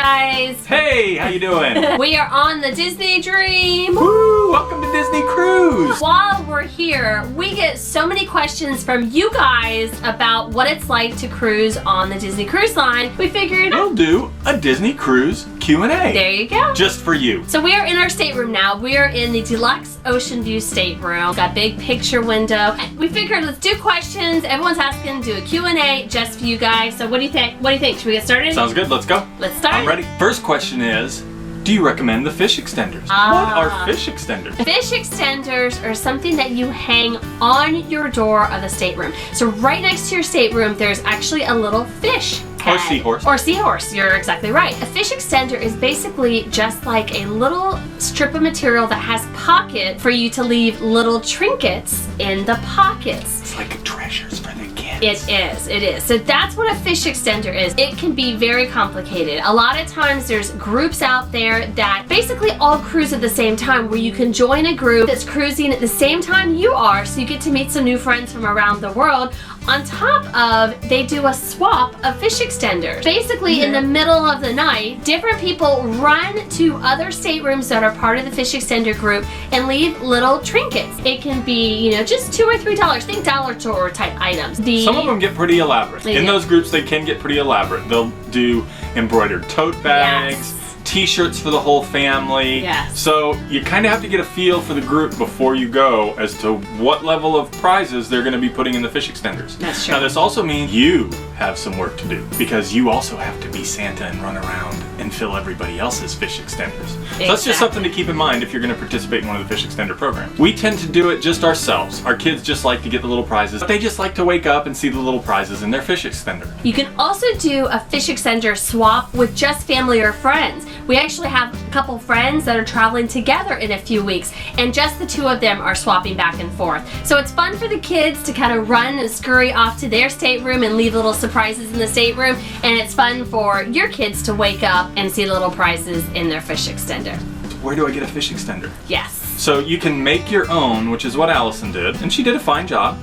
guys. Hey, how you doing? We are on the Disney Dream. Woo! Welcome to Disney Cruise. While we're here, we get so many questions from you guys about what it's like to cruise on the Disney Cruise Line. We figured We'll do a Disney Cruise Q&A. There you go. Just for you. So we are in our stateroom now. We are in the deluxe ocean view stateroom. Got a big picture window. We figured let's do questions. Everyone's asking to do a Q&A just for you guys. So what do you think? What do you think? Should we get started? Sounds good. Let's go. Let's start. I'm ready. First question is, do you recommend the fish extenders? What are fish extenders? Fish extenders are something that you hang on your door of the stateroom. So right next to your stateroom, there's actually a little fish head. Or seahorse. Or seahorse, you're exactly right. A fish extender is basically just like a little strip of material that has pocket for you to leave little trinkets in the pockets. It's like treasures for the kids. It is. So that's what a fish extender is. It can be very complicated. A lot of times there's groups out there that basically all cruise at the same time, where you can join a group that's cruising at the same time you are, so you get to meet some new friends from around the world. On top of, they do a swap of fish extenders. Basically, in the middle of the night, different people run to other staterooms that are part of the fish extender group and leave little trinkets. It can be, just $2 or $3. Think dollar store type items. Some of them get pretty elaborate. In those groups, they can get pretty elaborate. They'll do embroidered tote bags. T-shirts for the whole family. Yes. So you kind of have to get a feel for the group before you go as to what level of prizes they're going to be putting in the fish extenders. That's true. Now this also means you have some work to do, because you also have to be Santa and run around and fill everybody else's fish extenders. So that's just something to keep in mind if you're going to participate in one of the fish extender programs. We tend to do it just ourselves. Our kids just like to get the little prizes. They just like to wake up and see the little prizes in their fish extender. You can also do a fish extender swap with just family or friends. We actually have a couple friends that are traveling together in a few weeks, and just the two of them are swapping back and forth. So it's fun for the kids to kind of run and scurry off to their stateroom and leave little surprises in the stateroom, and it's fun for your kids to wake up and see little prizes in their fish extender. Where do I get a fish extender? Yes. So you can make your own, which is what Allison did, and she did a fine job.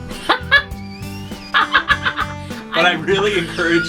But I really encourage...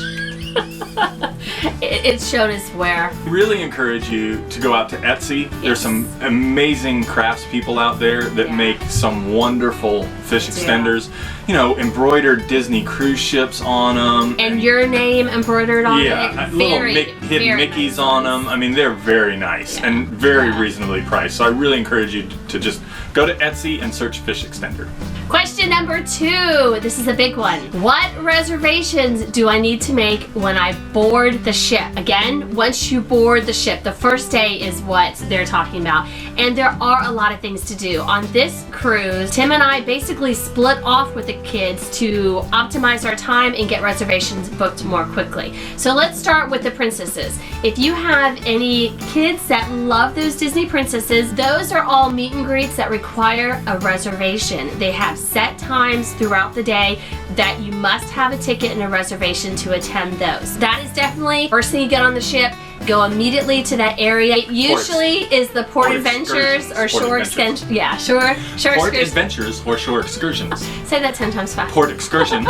It's shown us where. Really encourage you to go out to Etsy. There's some amazing craftspeople out there that make some wonderful fish extenders. Embroidered Disney cruise ships on them. And your name embroidered on it. Yeah, little hidden Mickeys on them. I mean, they're very nice and very reasonably priced. So I really encourage you to just go to Etsy and search fish extender. Question number 2. This is a big one. What reservations do I need to make when I board the ship? Again, once you board the ship, the first day is what they're talking about. And there are a lot of things to do. On this cruise, Tim and I basically split off with the kids to optimize our time and get reservations booked more quickly. So let's start with the princesses. If you have any kids that love those Disney princesses, those are all meet and greets that require a reservation. They have set times throughout the day that you must have a ticket and a reservation to attend those. That is definitely first thing you get on the ship. Go immediately to that area. It usually is the Port Adventures or Shore Excursions. Yeah, Shore Port Adventures or Shore Excursions. Say that 10 times fast. Port Excursions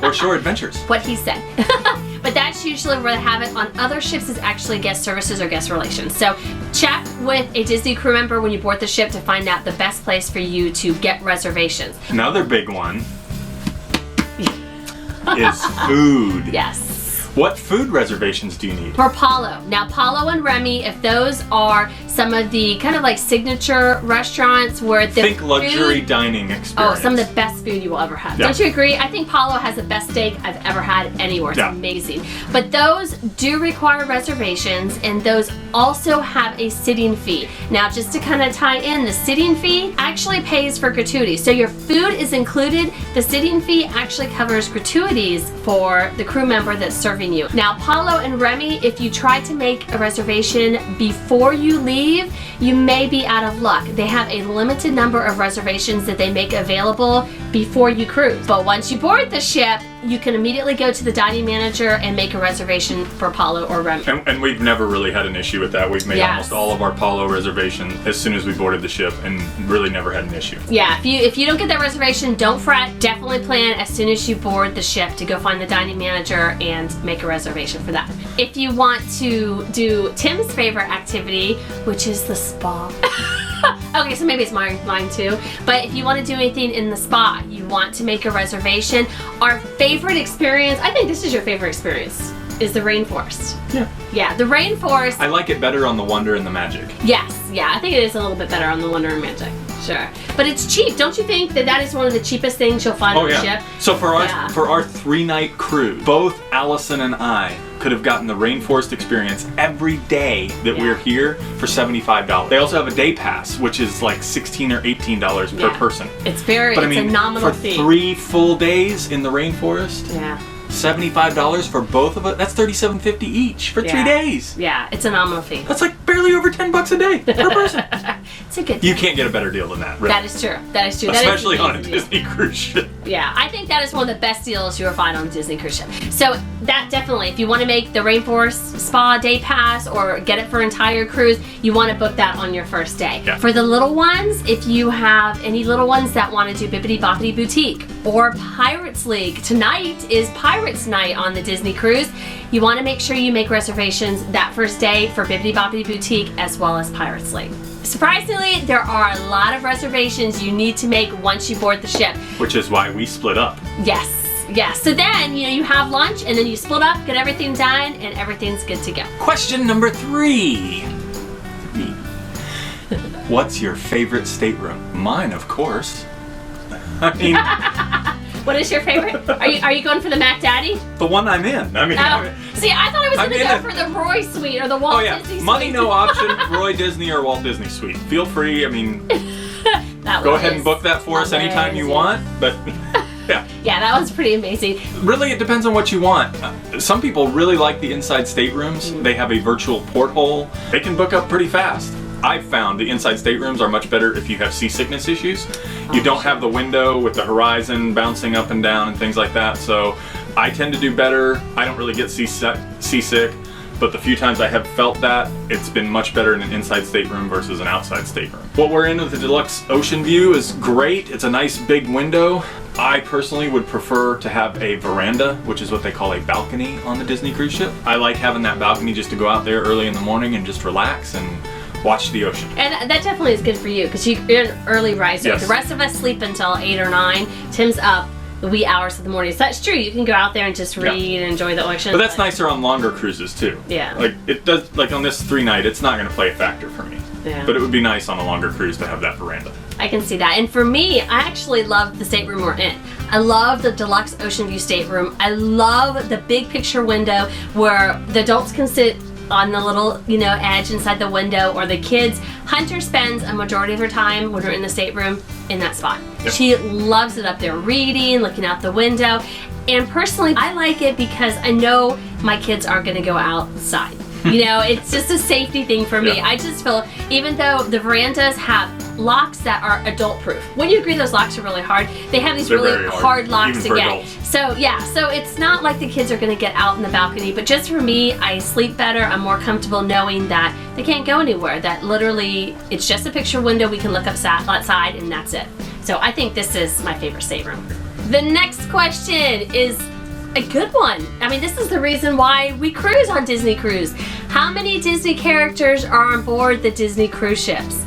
or Shore Adventures. What he said. But that's usually where they have it. On other ships is actually guest services or guest relations. So check with a Disney crew member when you board the ship to find out the best place for you to get reservations. Another big one is food. Yes. What food reservations do you need? For Paulo. Now, Paulo and Remy, if those are some of the kind of like signature restaurants where the Think luxury dining experience. Oh, some of the best food you will ever have. Yeah. Don't you agree? I think Paulo has the best steak I've ever had anywhere. It's amazing. But those do require reservations, and those also have a sitting fee. Now, just to kind of tie in, the sitting fee actually pays for gratuities. So your food is included. The sitting fee actually covers gratuities for the crew member that's serving you. Now, Paulo and Remy, if you try to make a reservation before you leave, you may be out of luck. They have a limited number of reservations that they make available before you cruise. But once you board the ship, you can immediately go to the dining manager and make a reservation for Paulo or Remy. And we've never really had an issue with that. We've made Yes. almost all of our Paulo reservations as soon as we boarded the ship and really never had an issue. Yeah, if you don't get that reservation, don't fret. Definitely plan as soon as you board the ship to go find the dining manager and make a reservation for that. If you want to do Tim's favorite activity, which is the spa. Okay, so maybe it's mine too. But if you want to do anything in the spa, you want to make a reservation. Our favorite experience, I think this is your favorite experience, is the rainforest. Yeah. Yeah, the rainforest. I like it better on the Wonder and the Magic. Yes, yeah, I think it is a little bit better on the Wonder and Magic. Sure. But it's cheap. Don't you think that is one of the cheapest things you'll find on the ship? So for our 3-night cruise, both Allison and I could have gotten the rainforest experience every day that we're here for $75. They also have a day pass, which is like $16 or $18 per person. It's a nominal fee. For 3 full days in the rainforest, $75 for both of us. That's $37.50 each for 3 days. Yeah, it's a nominal fee. That's like barely over $10 a day per person. It's a good. You can't get a better deal than that. Really. That is true. That is true. Especially that is on a Disney cruise ship. Yeah, I think that is one of the best deals you'll find on a Disney cruise ship. So that definitely, if you want to make the Rainforest Spa Day Pass or get it for entire cruise, you want to book that on your first day. Yeah. For the little ones, if you have any little ones that want to do Bibbidi Bobbidi Boutique or Pirates League, tonight is Pirates Night on the Disney cruise. You want to make sure you make reservations that first day for Bibbidi Bobbidi Boutique as well as Pirates League. Surprisingly, there are a lot of reservations you need to make once you board the ship. Which is why we split up. Yes. So then, you have lunch and then you split up, get everything done, and everything's good to go. Question number 3. What's your favorite stateroom? Mine, of course. I mean, what is your favorite? Are you going for the Mac Daddy? the one I'm in. I mean, see, I thought I was going to go for the Roy Suite or the Walt Disney Suite. Money no option. Roy Disney or Walt Disney Suite. Feel free. I mean, go ahead and book that for us anytime you want. But yeah, that was pretty amazing. Really, it depends on what you want. Some people really like the inside staterooms. They have a virtual porthole. They can book up pretty fast. I've found the inside staterooms are much better if you have seasickness issues. You don't have the window with the horizon bouncing up and down and things like that. So I tend to do better. I don't really get seasick, but the few times I have felt that, it's been much better in an inside stateroom versus an outside stateroom. What we're in with the deluxe ocean view is great. It's a nice big window. I personally would prefer to have a veranda, which is what they call a balcony on the Disney cruise ship. I like having that balcony just to go out there early in the morning and just relax and watch the ocean. And that definitely is good for you because you're an early riser. Yes. The rest of us sleep until 8 or 9. Tim's up the wee hours of the morning. So that's true. You can go out there and just read and enjoy the ocean. But that's nicer on longer cruises too. Yeah. Like it does. Like on this 3-night, it's not going to play a factor for me. Yeah. But it would be nice on a longer cruise to have that veranda. I can see that. And for me, I actually love the stateroom we're in. I love the deluxe ocean view stateroom. I love the big picture window where the adults can sit on the little, edge inside the window, or the kids. Hunter spends a majority of her time when we're in the stateroom in that spot. Yep. She loves it up there reading, looking out the window. And personally, I like it because I know my kids aren't going to go outside. It's just a safety thing for me. Yeah. I just feel, even though the verandas have locks that are adult proof. When you agree those locks are really hard, they have these really hard locks to get. Adults. So it's not like the kids are going to get out in the balcony, but just for me, I sleep better. I'm more comfortable knowing that they can't go anywhere, that literally it's just a picture window, we can look outside and that's it. So I think this is my favorite stateroom. The next question is a good one. I mean, this is the reason why we cruise on Disney Cruise. How many Disney characters are on board the Disney cruise ships?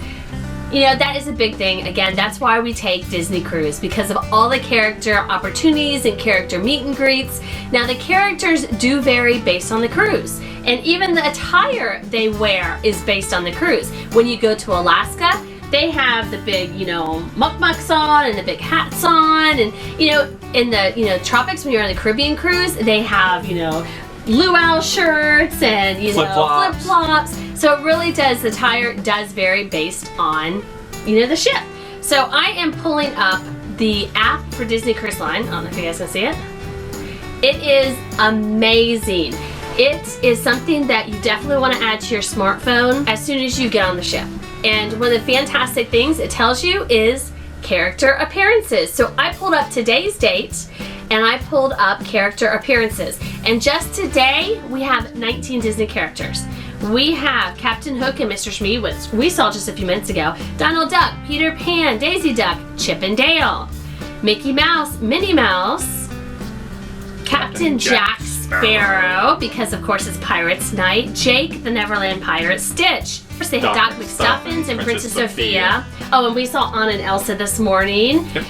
That is a big thing. Again, that's why we take Disney Cruise, because of all the character opportunities and character meet and greets. Now, the characters do vary based on the cruise, and even the attire they wear is based on the cruise. When you go to Alaska, they have the big, mukmuks on and the big hats on, and in the tropics, when you're on the Caribbean cruise, they have luau shirts and flip-flops. So it really does, the attire does vary based on the ship. So I am pulling up the app for Disney Cruise Line. I don't know if you guys can see it. It is amazing. It is something that you definitely want to add to your smartphone as soon as you get on the ship. And one of the fantastic things it tells you is character appearances. So I pulled up today's date, and I pulled up character appearances. And just today, we have 19 Disney characters. We have Captain Hook and Mr. Smee, which we saw just a few minutes ago, Donald Duck, Peter Pan, Daisy Duck, Chip and Dale, Mickey Mouse, Minnie Mouse, Captain Jack Sparrow, because of course it's Pirates Night, Jake the Neverland Pirate, Stitch. First they had Doc McStuffins and Princess Sophia. Oh, and we saw Anna and Elsa this morning. Yep.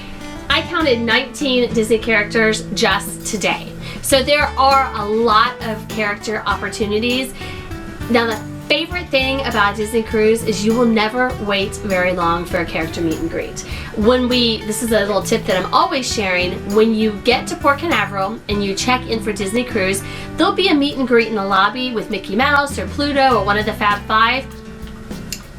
I counted 19 Disney characters just today. So there are a lot of character opportunities. Now the favorite thing about a Disney cruise is you will never wait very long for a character meet and greet. This is a little tip that I'm always sharing, when you get to Port Canaveral and you check in for Disney Cruise, there'll be a meet and greet in the lobby with Mickey Mouse or Pluto or one of the Fab Five.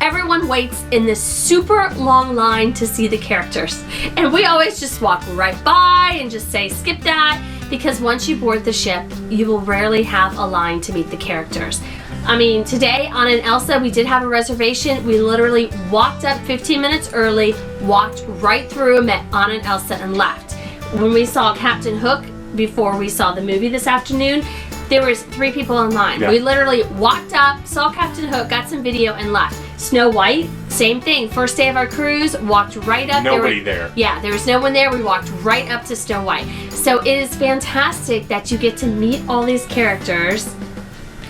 Everyone waits in this super long line to see the characters. And we always just walk right by and just say, skip that, because once you board the ship, you will rarely have a line to meet the characters. I mean, today, Anna and Elsa, we did have a reservation. We literally walked up 15 minutes early, walked right through, met Anna and Elsa, and left. When we saw Captain Hook, before we saw the movie this afternoon, there was 3 people in line. Yeah. We literally walked up, saw Captain Hook, got some video, and left. Snow White, same thing. First day of our cruise, walked right up. Nobody there. Yeah, there was no one there. We walked right up to Snow White. So it is fantastic that you get to meet all these characters.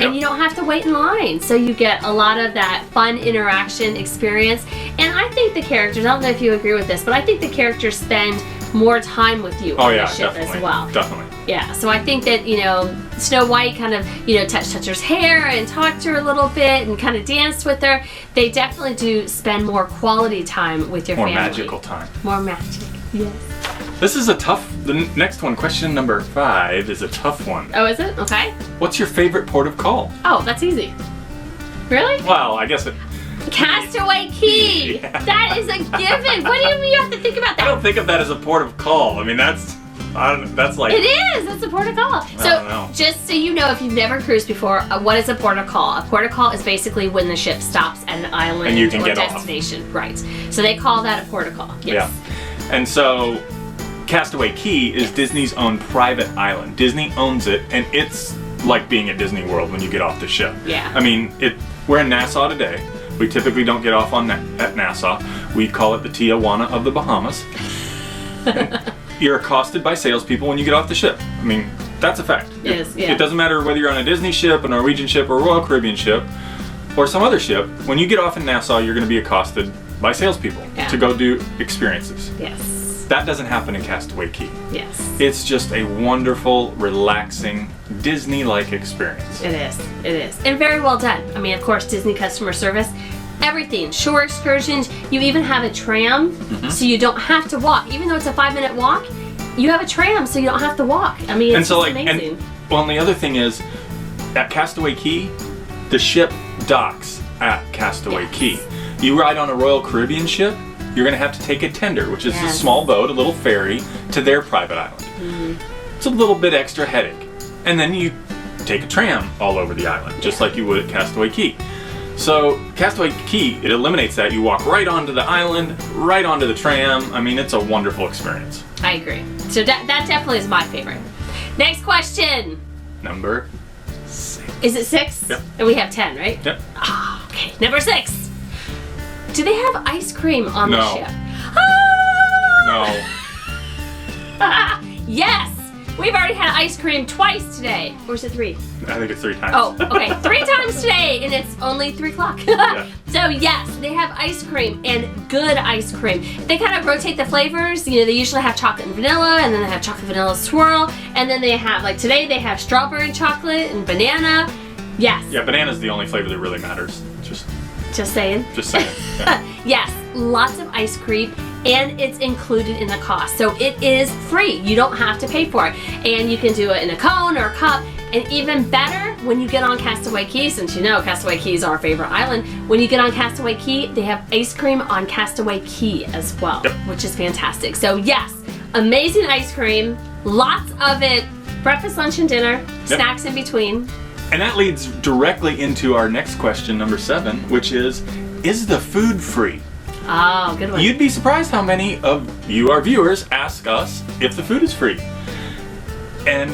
And you don't have to wait in line. So you get a lot of that fun interaction experience. And I think the characters, I don't know if you agree with this, but I think the characters spend more time with you on the ship as well. Definitely. Yeah, so I think that, Snow White kind of, touched her hair and talked to her a little bit and kind of danced with her. They definitely do spend more quality time with your family. More magical time. More magic, yes. This is the next one, question number 5, is a tough one. Oh, is it? Okay. What's your favorite port of call? Oh, that's easy. Really? Well, I guess it... Castaway Key! Yeah. That is a given! What do you mean you have to think about that? I don't think of that as a port of call. I mean, that's like... It is! It's a port of call. I don't know. Just so you know, if you've never cruised before, what is a port of call? A port of call is basically when the ship stops at an island and you can or get destination. Off. Right. So they call that a port of call. Yes. Yeah. And so... Castaway Key is Disney's own private island. Disney owns it, and it's like being at Disney World when you get off the ship. Yeah. I mean, we're in Nassau today. We typically don't get off at Nassau. We call it the Tijuana of the Bahamas. You're accosted by salespeople when you get off the ship. I mean, that's a fact. Yes, yeah. It doesn't matter whether you're on a Disney ship, a Norwegian ship, or a Royal Caribbean ship, or some other ship. When you get off in Nassau, you're going to be accosted by salespeople to go do experiences. Yes. That doesn't happen in Castaway Key. Yes. It's just a wonderful, relaxing, Disney-like experience. It is. It is. And very well done. I mean, of course, Disney customer service, everything. Shore excursions. You even have a tram, so you don't have to walk. Even though it's a 5-minute walk, you have a tram, so you don't have to walk. I mean, it's amazing. And the other thing is, at Castaway Key, the ship docks at Castaway Key. You ride on a Royal Caribbean ship, you're going to have to take a tender, which is a small boat, a little ferry, to their private island. It's a little bit extra headache. And then you take a tram all over the island, just like you would at Castaway Key. So Castaway Key, it eliminates that. You walk right onto the island, right onto the tram. I mean, it's a wonderful experience. I agree. So that definitely is my favorite. Next question. Number 6. Is it 6? Yep. And we have 10, right? Yep. Oh, okay. Number 6. Do they have ice cream on the ship? No. Yes! We've already had ice cream twice today. Or is it 3? I think it's 3 times. Oh, okay. 3 times today, and it's only 3 o'clock. Yeah. So yes, they have ice cream, and good ice cream. They kind of rotate the flavors. They usually have chocolate and vanilla, and then they have chocolate vanilla swirl, and then they have, like today, they have strawberry chocolate and banana. Yes. Yeah, banana's the only flavor that really matters. Just saying. Just saying. Yeah. Yes, lots of ice cream, and it's included in the cost. So it is free. You don't have to pay for it. And you can do it in a cone or a cup. And even better, when you get on Castaway Key, since you know Castaway Key is our favorite island, when you get on Castaway Key, they have ice cream on Castaway Key as well, which is fantastic. So yes, amazing ice cream, lots of it, breakfast, lunch, and dinner, snacks in between. And that leads directly into our next question, number 7, which is the food free? Oh, good one. You'd be surprised how many of you, our viewers, ask us if the food is free. And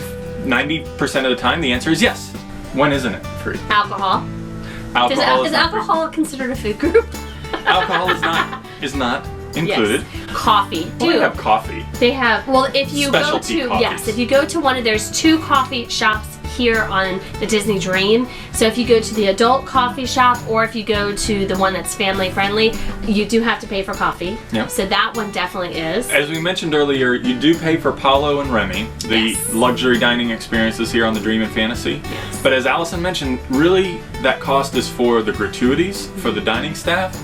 90% of the time, the answer is yes. When isn't it free? Alcohol. Alcohol Is alcohol considered a food group? Alcohol is not included. Yes. Coffee. Well, they have coffee. They have, well, if you Specialty go to, coffees. yes, if you go to there's 2 coffee shops here on the Disney Dream. So if you go to the adult coffee shop or if you go to the one that's family friendly, you do have to pay for coffee. Yep. So that one definitely is. As we mentioned earlier, you do pay for Paulo and Remy, the luxury dining experiences here on the Dream and Fantasy. Yes. But as Allison mentioned, really that cost is for the gratuities for the dining staff.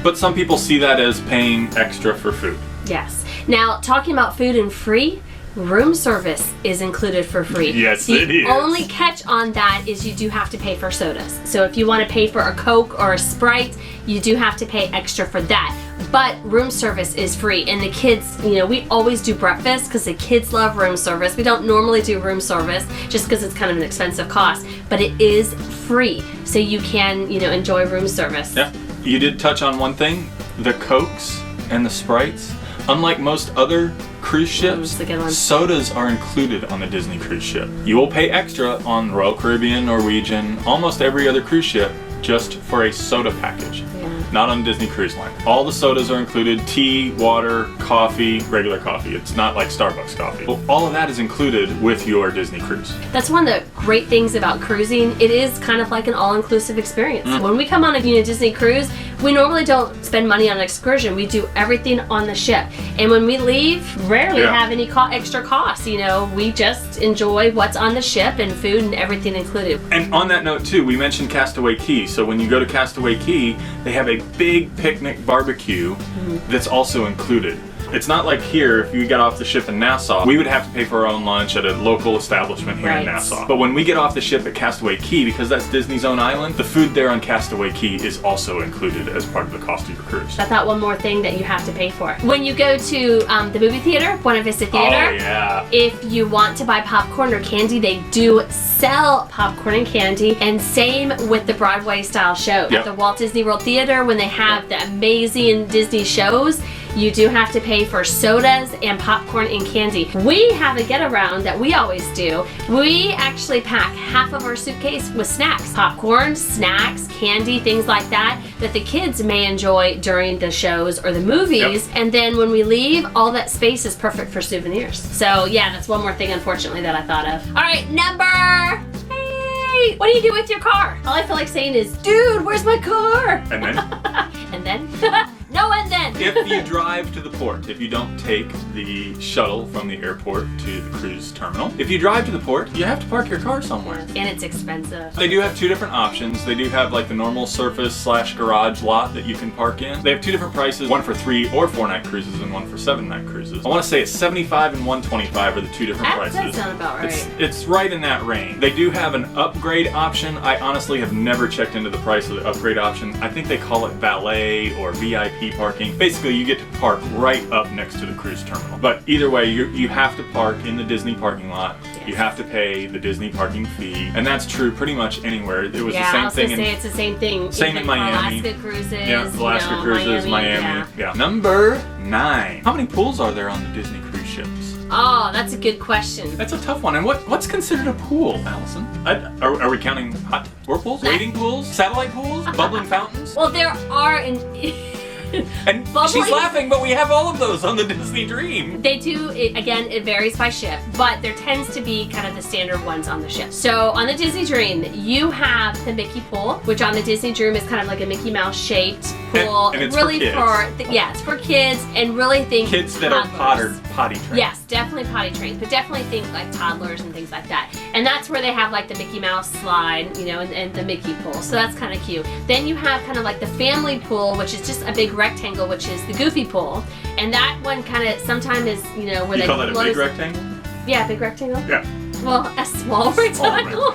But some people see that as paying extra for food. Yes. Now, talking about food and free, room service is included for free. Yes, it is. The only catch on that is you do have to pay for sodas. So if you want to pay for a Coke or a Sprite, you do have to pay extra for that. But room service is free. And the kids, you know, we always do breakfast because the kids love room service. We don't normally do room service just because it's kind of an expensive cost. But it is free. So you can, you know, enjoy room service. Yeah. You did touch on one thing, the Cokes and the Sprites. Unlike most other cruise ships, sodas are included on the Disney cruise ship. You will pay extra on Royal Caribbean, Norwegian, almost every other cruise ship just for a soda package. Not on Disney Cruise Line. All the sodas are included, tea, water, coffee, regular coffee. It's not like Starbucks coffee. Well, all of that is included with your Disney cruise. That's one of the great things about cruising. It is kind of like an all-inclusive experience. When we come on a Disney cruise, we normally don't spend money on an excursion. We do everything on the ship. And when we leave, rarely have any extra costs. You know, we just enjoy what's on the ship and food and everything included. And on that note too, we mentioned Castaway Key. So when you go to Castaway Key, they have a big picnic barbecue that's also included. It's not like here, if you got off the ship in Nassau, we would have to pay for our own lunch at a local establishment here in Nassau. But when we get off the ship at Castaway Key, because that's Disney's own island, the food there on Castaway Key is also included as part of the cost of your cruise. I thought one more thing that you have to pay for. When you go to the movie theater, Buena Vista Theater, if you want to buy popcorn or candy, they do sell popcorn and candy, and same with the Broadway style show. At the Walt Disney World Theater, when they have the amazing Disney shows, you do have to pay for sodas and popcorn and candy. We have a get around that we always do. We actually pack half of our suitcase with snacks. Popcorn, snacks, candy, things like that the kids may enjoy during the shows or the movies. And then when we leave, all that space is perfect for souvenirs. So yeah, that's one more thing unfortunately that I thought of. All right, number... Hey, what do you do with your car? All I feel like saying is, dude, where's my car? And then? And then? No, and then. If you drive to the port, if you don't take the shuttle from the airport to the cruise terminal, if you drive to the port, you have to park your car somewhere. And it's expensive. They do have 2 different options. They do have like the normal surface / garage lot that you can park in. They have 2 different prices, one for 3 or 4 night cruises and one for 7 night cruises. I want to say it's $75 and $125 are the 2 different prices. That does sound about right. It's right in that range. They do have an upgrade option. I honestly have never checked into the price of the upgrade option. I think they call it valet or VIP parking. Basically, you get to park right up next to the cruise terminal. But either way, you have to park in the Disney parking lot. You have to pay the Disney parking fee, and that's true pretty much anywhere. It was the same thing. It's the same thing. Same in Miami. Alaska cruises. Yeah, Alaska cruises, Miami. Yeah. Number 9. How many pools are there on the Disney cruise ships? Oh, that's a good question. That's a tough one. And what's considered a pool, Allison? Are we counting hot whirlpools, wading pools, satellite pools, bubbling fountains? Well, there are And she's laughing, but we have all of those on the Disney Dream. They do, again, it varies by ship, but there tends to be kind of the standard ones on the ship. So on the Disney Dream, you have the Mickey pool, which on the Disney Dream is kind of like a Mickey Mouse shaped pool. And it's really for kids. It's for kids, and really think kids that are potty trained. Yes, definitely potty trained, but definitely think like toddlers and things like that. And that's where they have like the Mickey Mouse slide, you know, and the Mickey pool. So that's kind of cute. Then you have kind of like the family pool, which is just a big rectangle, which is the Goofy pool. And that one kind of sometimes is, you know, where you call that a big rectangle? Yeah, big rectangle? Yeah. Well, a small rectangle.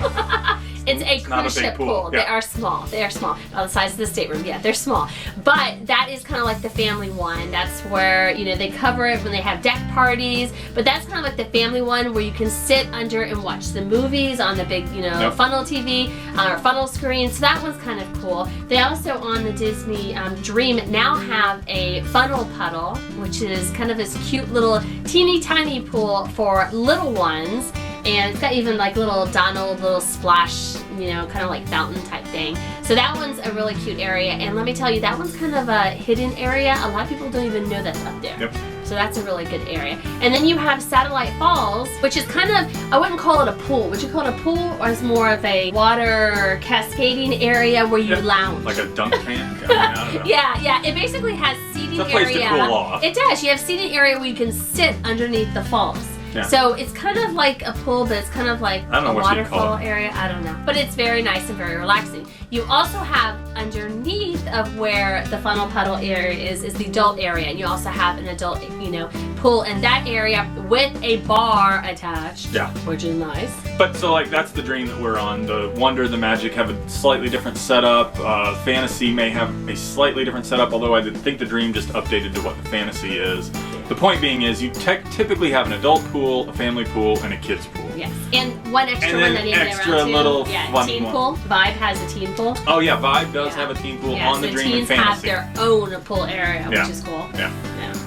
It's a cruise ship pool. Yeah. They are small. They are small. About the size of the stateroom. Yeah, they're small. But that is kind of like the family one. That's where, you know, they cover it when they have deck parties. But that's kind of like the family one where you can sit under and watch the movies on the big, you know, funnel TV or funnel screen. So that one's kind of cool. They also on the Disney Dream now have a funnel puddle, which is kind of this cute little teeny tiny pool for little ones. And it's got even like little Donald, little splash, you know, kind of like fountain type thing. So that one's a really cute area. And let me tell you, that one's kind of a hidden area. A lot of people don't even know that's up there. Yep. So that's a really good area. And then you have Satellite Falls, which is kind of, I wouldn't call it a pool. Would you call it a pool, or is more of a water cascading area where you lounge? Like a dunk tank? I don't know. Yeah. It basically has seating It's a place area. to cool off. It does. You have seating area where you can sit underneath the falls. Yeah. So it's kind of like a pool, but it's kind of like I don't know a what you'd call waterfall it. area. I don't know. But it's very nice and very relaxing. You also have underneath of where the funnel puddle area is the adult area. And you also have an adult, you know, pool in that area with a bar attached. Yeah. Which is nice. But so like that's the dream that we're on. The Wonder, the Magic have a slightly different setup. Fantasy may have a slightly different setup, although I think the Dream just updated to what the Fantasy is. The point being is you typically have an adult pool, a family pool, and a kids pool. Yes. And one extra And one then that you get extra around too. little Yeah, fun teen one. pool. Vibe has a teen pool. Oh yeah, Vibe does Yeah. have a teen pool Yeah, on the so Dream and teens have Fantasy. their own pool area, Yeah. which is cool. Yeah.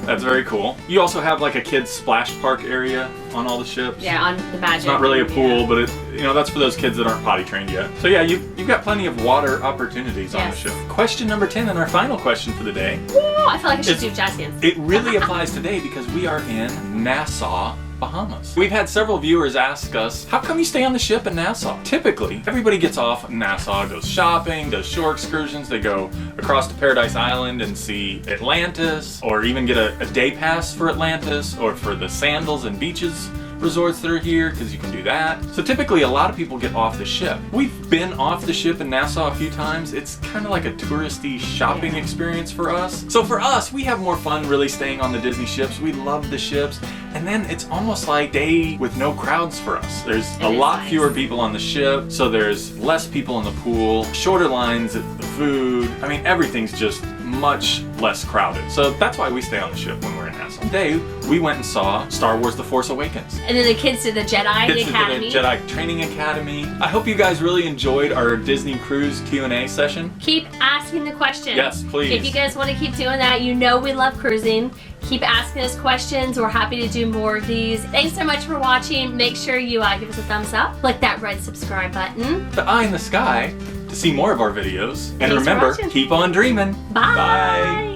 That's very cool. You also have like a kids splash park area on all the ships. Yeah, on the Magic. It's not really a pool, Yeah. but it, you know, that's for those kids that aren't potty trained yet. So yeah, you've got plenty of water opportunities on the Yes. ship. Question number 10 and our final question for the day. Woo, I feel like I should It's- do jazz hands. It really applies today because we are in Nassau, Bahamas. We've had several viewers ask us, how come you stay on the ship in Nassau? Typically, everybody gets off in Nassau, goes shopping, does shore excursions, they go across to Paradise Island and see Atlantis, or even get a day pass for Atlantis, or for the sandals and beaches resorts that are here, because you can do that. So typically a lot of people get off the ship. We've been off the ship in Nassau a few times. It's kind of like a touristy shopping experience for us. So for us, we have more fun really staying on the Disney ships. We love the ships. And then it's almost like day with no crowds for us. There's a lot fewer people on the ship, so there's less people in the pool, shorter lines at the food. I mean, everything's just much less crowded. So that's why we stay on the ship when we're in Nassau. Today, we went and saw Star Wars The Force Awakens. And then the kids did the Jedi Kids Academy. did the Jedi Training Academy. I hope you guys really enjoyed our Disney Cruise Q&A session. Keep asking the questions. Yes, please. If you guys want to keep doing that, you know we love cruising. Keep asking us questions. We're happy to do more of these. Thanks so much for watching. Make sure you give us a thumbs up. Click that red subscribe button. The eye in the sky to see more of our videos. And Thanks for remember, watching. keep on dreaming. Bye.